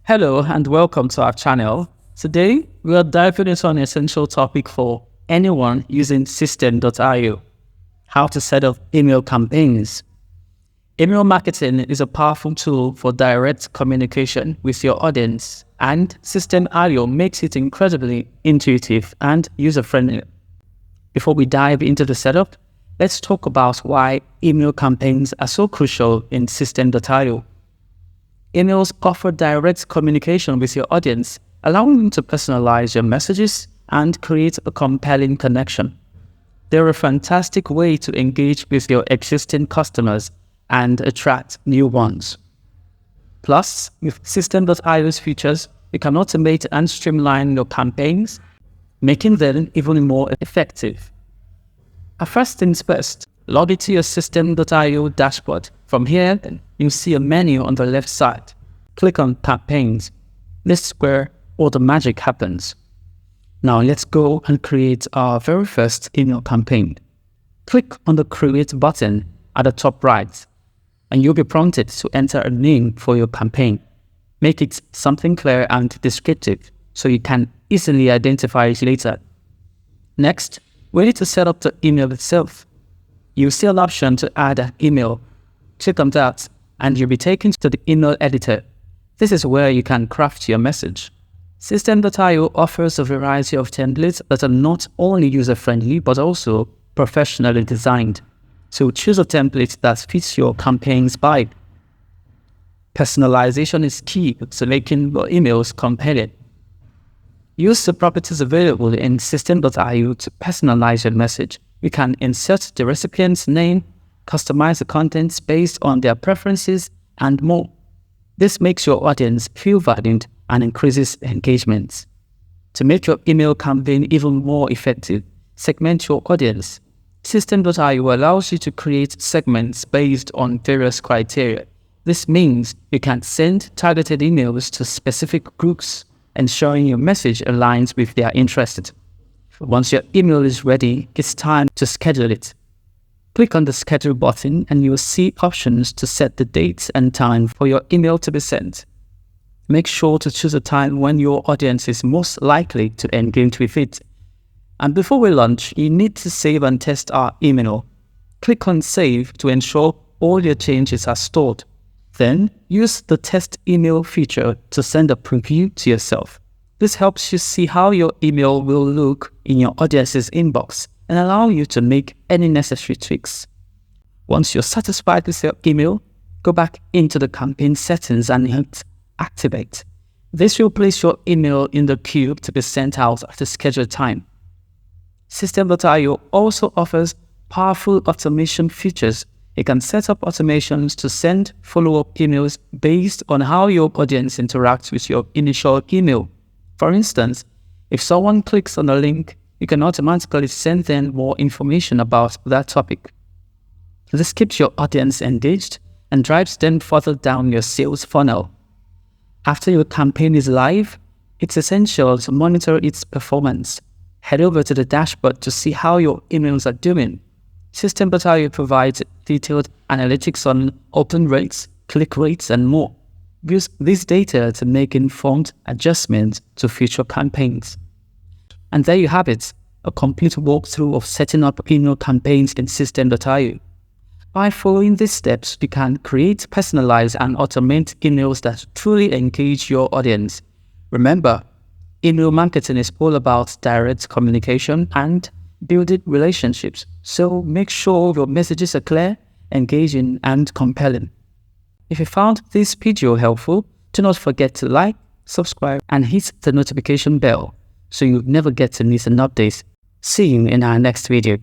Hello and welcome to our channel. Today, we are diving into an essential topic for anyone using Systeme.io: how to set up email campaigns. Email marketing is a powerful tool for direct communication with your audience, and Systeme.io makes it incredibly intuitive and user-friendly. Before we dive into the setup, let's talk about why email campaigns are so crucial in Systeme.io. Emails offer direct communication with your audience, allowing you to personalize your messages and create a compelling connection. They're a fantastic way to engage with your existing customers and attract new ones. Plus, with Systeme.io's features, you can automate and streamline your campaigns, making them even more effective. First things first, log into your Systeme.io dashboard. From here, you'll see a menu on the left side. Click on Campaigns. This is where all the magic happens. Now let's go and create our very first email campaign. Click on the Create button at the top right, and you'll be prompted to enter a name for your campaign. Make it something clear and descriptive so you can easily identify it later. Next, we need to set up the email itself. You'll see an option to add an email. Click on that and you'll be taken to the email editor. This is where you can craft your message. Systeme.io offers a variety of templates that are not only user-friendly but also professionally designed. So choose a template that fits your campaign's vibe. Personalization is key to making your emails compelling. Use the properties available in Systeme.io to personalize your message. You can insert the recipient's name, customize the contents based on their preferences, and more. This makes your audience feel valued and increases engagement. To make your email campaign even more effective, segment your audience. Systeme.io allows you to create segments based on various criteria. This means you can send targeted emails to specific groups, ensuring your message aligns with their interests. Once your email is ready, it's time to schedule it. Click on the Schedule button and you'll see options to set the date and time for your email to be sent. Make sure to choose a time when your audience is most likely to engage with it. And before we launch, you need to save and test our email. Click on Save to ensure all your changes are stored. Then, use the Test Email feature to send a preview to yourself. This helps you see how your email will look in your audience's inbox and allow you to make any necessary tweaks. Once you're satisfied with your email, go back into the campaign settings and hit Activate. This will place your email in the queue to be sent out at the scheduled time. Systeme.io also offers powerful automation features. You can set up automations to send follow-up emails based on how your audience interacts with your initial email. For instance, if someone clicks on a link, you can automatically send them more information about that topic. This keeps your audience engaged and drives them further down your sales funnel. After your campaign is live, it's essential to monitor its performance. Head over to the dashboard to see how your emails are doing. Systeme.io provides detailed analytics on open rates, click rates, and more. Use this data to make informed adjustments to future campaigns. And there you have it, a complete walkthrough of setting up email campaigns in Systeme.io. By following these steps, you can create, personalize, and automate emails that truly engage your audience. Remember, email marketing is all about direct communication and building relationships. So make sure your messages are clear, engaging, and compelling. If you found this video helpful, do not forget to like, subscribe, and hit the notification bell so you never get to miss an update. See you in our next video.